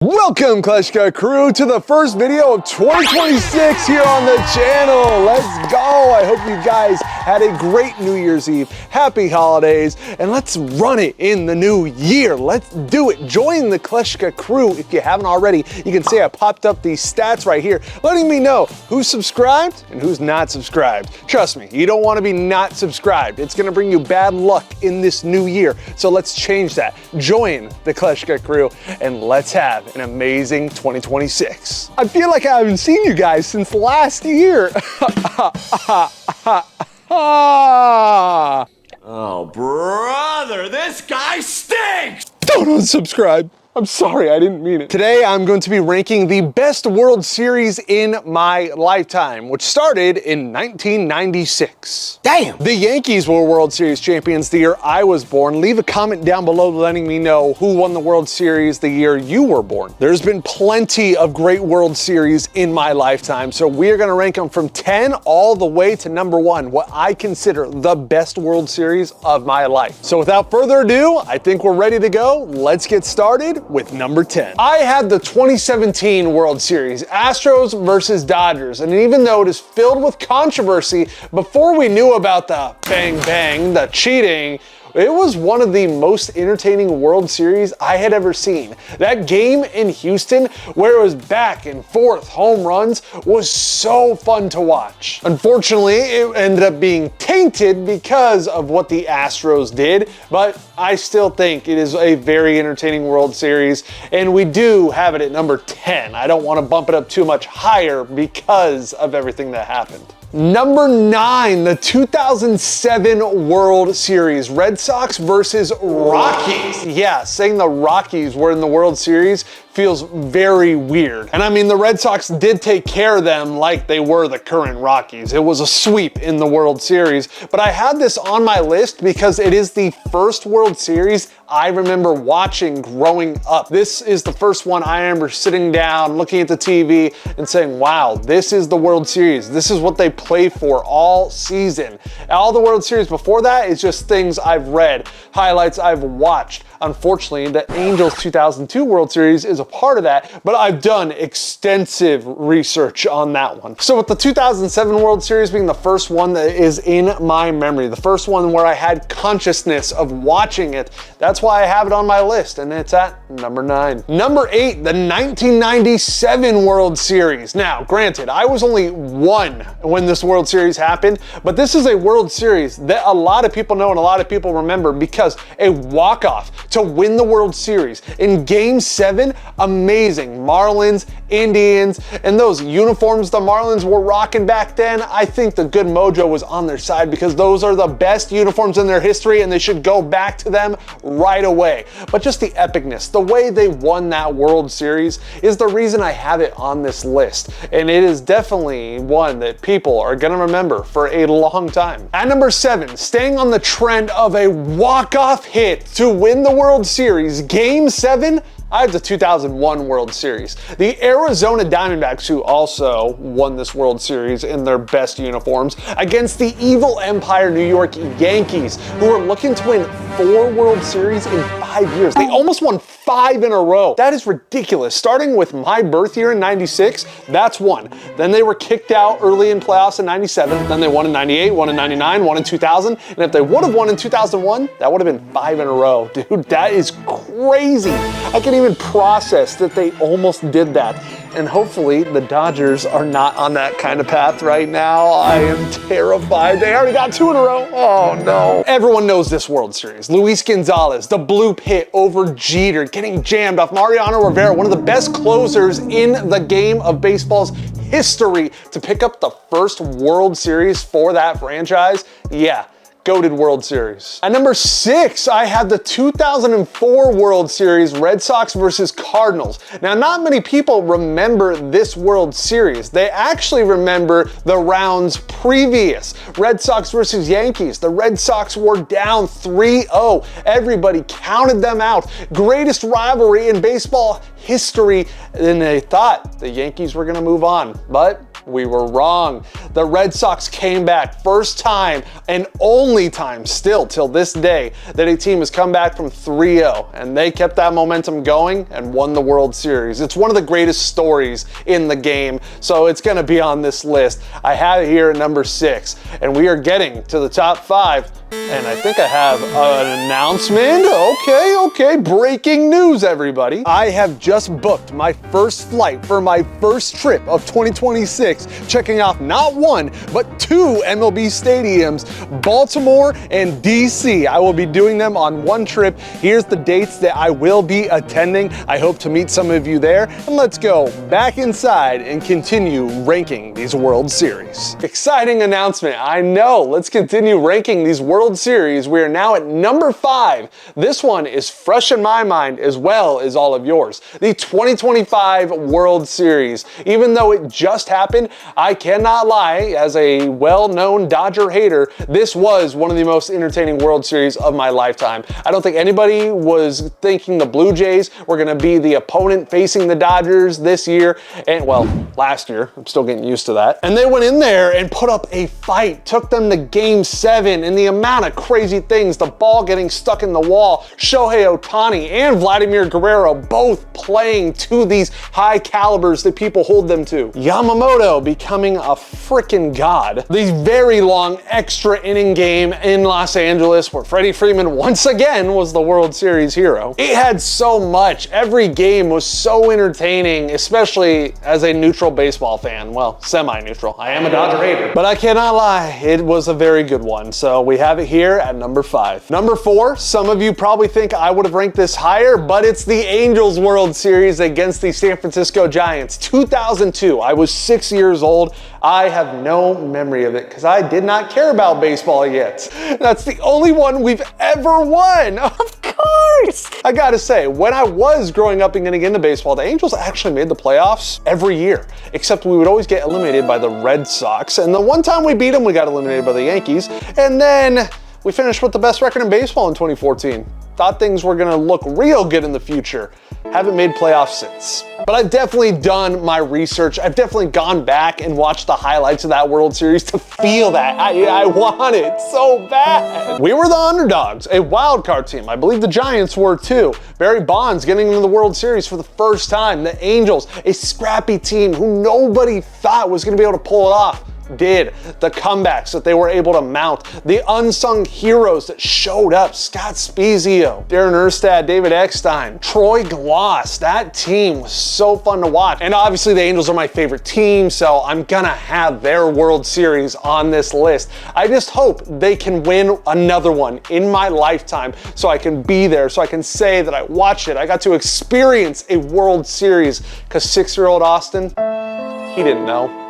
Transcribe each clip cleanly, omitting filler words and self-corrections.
Welcome, Kleschka crew, to the first video of 2026 here on the channel. Let's go. I hope you guys had a great New Year's Eve. Happy holidays, and let's run it in the new year. Let's do it. Join the Kleschka crew if you haven't already. You can see I popped up these stats right here, letting me know who's subscribed and who's not subscribed. Trust me, you don't want to be not subscribed. It's going to bring you bad luck in this new year. So let's change that. Join the Kleschka crew and let's have an amazing 2026. I feel like I haven't seen you guys since last year. Oh, brother, this guy stinks! Don't unsubscribe. I'm sorry, I didn't mean it. Today, I'm going to be ranking the best World Series in my lifetime, which started in 1996. Damn! The Yankees were World Series champions the year I was born. Leave a comment down below letting me know who won the World Series the year you were born. There's been plenty of great World Series in my lifetime, so we are going to rank them from 10 all the way to number 1, what I consider the best World Series of my life. So without further ado, I think we're ready to go. Let's get started with number 10. I had the 2017 World Series, Astros versus Dodgers, and even though it is filled with controversy, before we knew about the bang bang, the cheating, it was one of the most entertaining World Series I had ever seen. That game in Houston, where it was back and forth home runs, was so fun to watch. Unfortunately, it ended up being tainted because of what the Astros did, but I still think it is a very entertaining World Series, and we do have it at number 10. I don't want to bump it up too much higher because of everything that happened. Number 9, the 2007 World Series, Red Sox versus Rockies. Yeah, saying the Rockies were in the World Series feels very weird. And I mean, the Red Sox did take care of them like they were the current Rockies. It was a sweep in the World Series, but I had this on my list because it is the first World Series I remember watching growing up. This is the first one I remember sitting down, looking at the TV and saying, wow, this is the World Series. This is what they play for all season. All the World Series before that is just things I've read, highlights I've watched. Unfortunately, the Angels 2002 World Series is a part of that, but I've done extensive research on that one. So with the 2007 World Series being the first one that is in my memory, the first one where I had consciousness of watching it, that's why I have it on my list, and it's at number 9. Number 8, the 1997 World Series. Now, granted, I was only 1 when this World Series happened, but this is a World Series that a lot of people know and a lot of people remember because a walk-off to win the World Series in Game 7, amazing. Marlins, Indians, and those uniforms the Marlins were rocking back then, I think the good mojo was on their side because those are the best uniforms in their history and they should go back to them right away. But just the epicness, the way they won that World Series is the reason I have it on this list. And it is definitely one that people are gonna remember for a long time. At number 7, staying on the trend of a walk-off hit to win the World Series, Game 7, I have the 2001 World Series. The Arizona Diamondbacks, who also won this World Series in their best uniforms, against the evil empire New York Yankees, who were looking to win 4 World Series in 5 years. They almost won 5 in a row. That is ridiculous. Starting with my birth year in 96, that's 1. Then they were kicked out early in playoffs in 97. Then they won in 98, won in 99, won in 2000. And if they would have won in 2001, that would have been 5 in a row. Dude, that is crazy. I can't even process that they almost did that. And hopefully the Dodgers are not on that kind of path right now. I am terrified. They already got 2 in a row. Oh no. Everyone knows this World Series. Luis Gonzalez, the bloop hit over Jeter, getting jammed off Mariano Rivera, one of the best closers in the game of baseball's history, to pick up the first World Series for that franchise. Yeah. Goated World Series. At number 6, I have the 2004 World Series, Red Sox versus Cardinals. Now, not many people remember this World Series. They actually remember the rounds previous. Red Sox versus Yankees. The Red Sox were down 3-0. Everybody counted them out. Greatest rivalry in baseball history, and they thought the Yankees were gonna move on, but We were wrong. The Red Sox came back, first time and only time still till this day that a team has come back from 3-0, and they kept that momentum going and won the World Series. It's one of the greatest stories in the game, so it's going to be on this list. I have it here at number 6, and we are getting to the top 5. And I think I have an announcement. Okay, breaking news, everybody. I have just booked my first flight for my first trip of 2026, checking off not one, but 2 MLB stadiums, Baltimore and DC. I will be doing them on one trip. Here's the dates that I will be attending. I hope to meet some of you there. And let's go back inside and continue ranking these World Series. Exciting announcement, I know. Let's continue ranking these World Series. We are now at number 5. This one is fresh in my mind as well as all of yours. The 2025 World Series. Even though it just happened, I cannot lie, as a well-known Dodger hater, this was one of the most entertaining World Series of my lifetime. I don't think anybody was thinking the Blue Jays were going to be the opponent facing the Dodgers this year, and well, last year. I'm still getting used to that. And they went in there and put up a fight, took them to Game 7, and the amount of crazy things, the ball getting stuck in the wall, Shohei Ohtani and Vladimir Guerrero both playing to these high calibers that people hold them to. Yamamoto becoming a freaking god. The very long extra inning game in Los Angeles where Freddie Freeman once again was the World Series hero. It had so much. Every game was so entertaining, especially as a neutral baseball fan. Well, semi-neutral. I am a Dodger hater. But I cannot lie, it was a very good one. So we have it here at number 5. Number 4, some of you probably think I would have ranked this higher, but it's the Angels World Series against the San Francisco Giants. 2002, I was 6 years old. I have no memory of it because I did not care about baseball yet. That's the only one we've ever won. Of course. I gotta say, when I was growing up and getting into baseball, the Angels actually made the playoffs every year, except we would always get eliminated by the Red Sox. And the one time we beat them, we got eliminated by the Yankees. And then we finished with the best record in baseball in 2014. Thought things were gonna look real good in the future. Haven't made playoffs since. But I've definitely done my research. I've definitely gone back and watched the highlights of that World Series to feel that. I want it so bad. We were the underdogs, a wild card team. I believe the Giants were too. Barry Bonds getting into the World Series for the first time. The Angels, a scrappy team who nobody thought was gonna be able to pull it off, did. The comebacks that they were able to mount, the unsung heroes that showed up, Scott Spezio, Darren Erstad, David Eckstein, Troy Glaus. That team was so fun to watch. And obviously the Angels are my favorite team, so I'm gonna have their World Series on this list. I just hope they can win another one in my lifetime so I can be there, so I can say that I watched it. I got to experience a World Series, because 6-year-old Austin, he didn't know.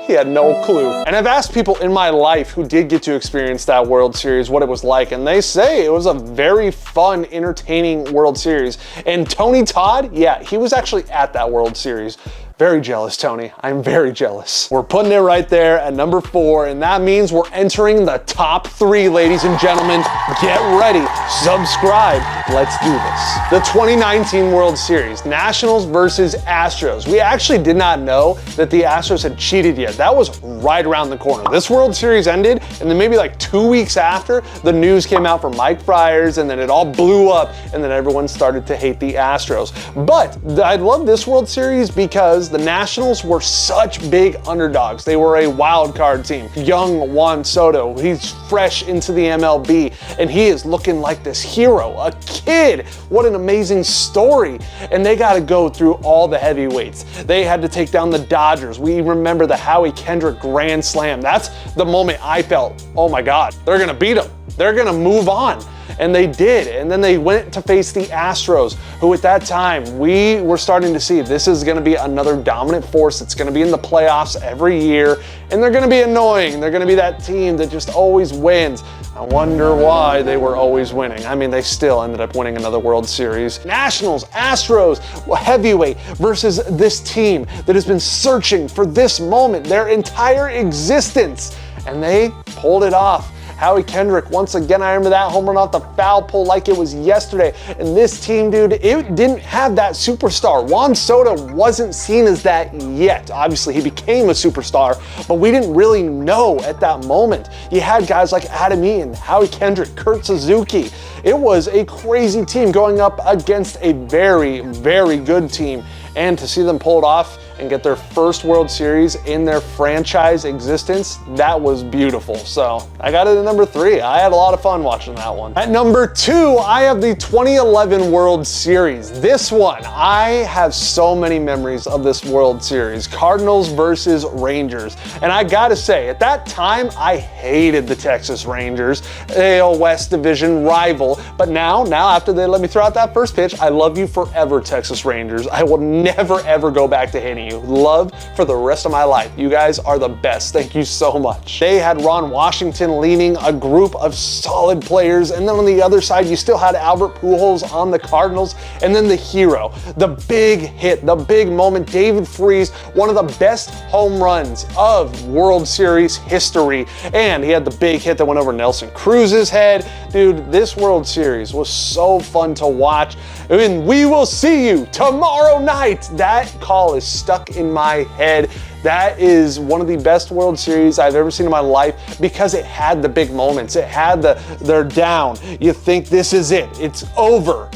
He had no clue. And I've asked people in my life who did get to experience that World Series what it was like, and they say it was a very fun, entertaining World Series. And Tony Todd, yeah, he was actually at that World Series. Very jealous, Tony. I'm very jealous. We're putting it right there at number 4, and that means we're entering the top 3, ladies and gentlemen. Get ready, subscribe, let's do this. The 2019 World Series, Nationals versus Astros. We actually did not know that the Astros had cheated yet. That was right around the corner. This World Series ended, and then maybe like 2 weeks after, the news came out from Mike Friars, and then it all blew up, and then everyone started to hate the Astros. But I love this World Series because the Nationals were such big underdogs. They were a wild card team. Young Juan Soto, he's fresh into the MLB, and he is looking like this hero, a kid. What an amazing story. And they got to go through all the heavyweights. They had to take down the Dodgers. We remember the Howie Kendrick Grand Slam. That's the moment I felt, oh my God, they're gonna beat them. They're gonna move on. And they did. And then they went to face the Astros, who at that time, we were starting to see this is going to be another dominant force that's going to be in the playoffs every year. And they're going to be annoying. They're going to be that team that just always wins. I wonder why they were always winning. I mean, they still ended up winning another World Series. Nationals, Astros, heavyweight versus this team that has been searching for this moment their entire existence. And they pulled it off. Howie Kendrick, once again, I remember that home run off the foul pole like it was yesterday. And this team, dude, it didn't have that superstar. Juan Soto wasn't seen as that yet. Obviously, he became a superstar, but we didn't really know at that moment. You had guys like Adam Eaton, Howie Kendrick, Kurt Suzuki. It was a crazy team going up against a very, very good team. And to see them pull it off and get their first World Series in their franchise existence, that was beautiful. So I got it at number 3. I had a lot of fun watching that one. At number 2, I have the 2011 World Series. This one, I have so many memories of this World Series. Cardinals versus Rangers. And I gotta say, at that time, I hated the Texas Rangers, AL West Division rival. But now after they let me throw out that first pitch, I love you forever, Texas Rangers. I will never ever go back to hating you. Love for the rest of my life. You guys are the best. Thank you so much. They had Ron Washington leading a group of solid players, and then on the other side, you still had Albert Pujols on the Cardinals, and then the hero, the big hit, the big moment, David Freese, one of the best home runs of World Series history, and he had the big hit that went over Nelson Cruz's head. Dude, this World Series was so fun to watch, and we will see you tomorrow night. That call is stuck in my head. That is one of the best World Series I've ever seen in my life because it had the big moments. It had they're down. You think this is it. It's over.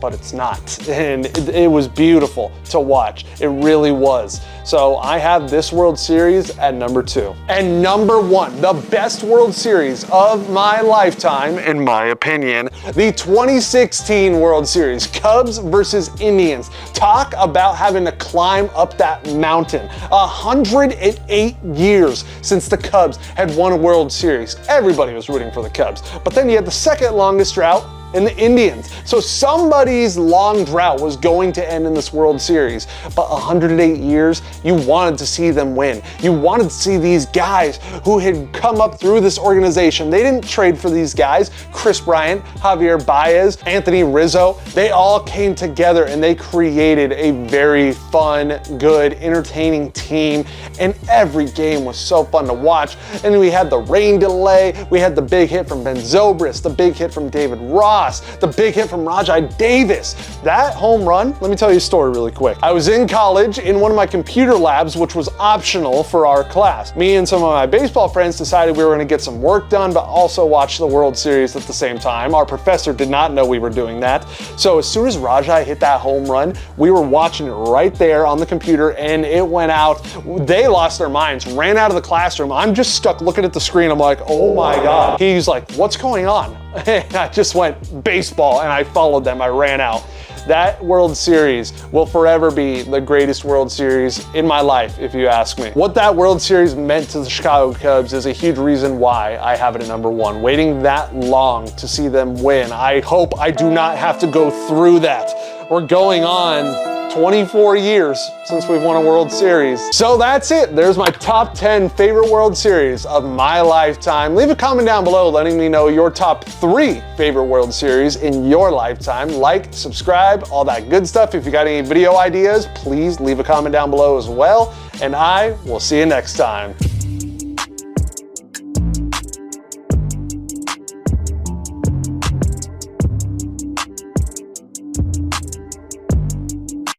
But it's not. And it was beautiful to watch. It really was. So I have this World Series at number 2. And number 1, the best World Series of my lifetime, in my opinion, the 2016 World Series, Cubs versus Indians. Talk about having to climb up that mountain. 108 years since the Cubs had won a World Series. Everybody was rooting for the Cubs. But then you had the second longest drought in the Indians. So somebody's long drought was going to end in this World Series. But 108 years, you wanted to see them win. You wanted to see these guys who had come up through this organization. They didn't trade for these guys. Chris Bryant, Javier Baez, Anthony Rizzo, they all came together and they created a very fun, good, entertaining team. And every game was so fun to watch. And we had the rain delay. We had the big hit from Ben Zobrist, the big hit from David Ross, the big hit from Rajai Davis. That home run, let me tell you a story really quick. I was in college in one of my computer labs, which was optional for our class. Me and some of my baseball friends decided we were gonna get some work done, but also watch the World Series at the same time. Our professor did not know we were doing that. So as soon as Rajai hit that home run, we were watching it right there on the computer and it went out. They lost their minds, ran out of the classroom. I'm just stuck looking at the screen. I'm like, oh my God. He's like, what's going on? And I just went baseball and I followed them. I ran out. That World Series will forever be the greatest World Series in my life, if you ask me. What that World Series meant to the Chicago Cubs is a huge reason why I have it at number 1. Waiting that long to see them win. I hope I do not have to go through that. We're going on 24 years since we've won a World Series. So that's it. There's my top 10 favorite World Series of my lifetime. Leave a comment down below letting me know your top 3 favorite World Series in your lifetime. Like, subscribe, all that good stuff. If you got any video ideas, please leave a comment down below as well. And I will see you next time.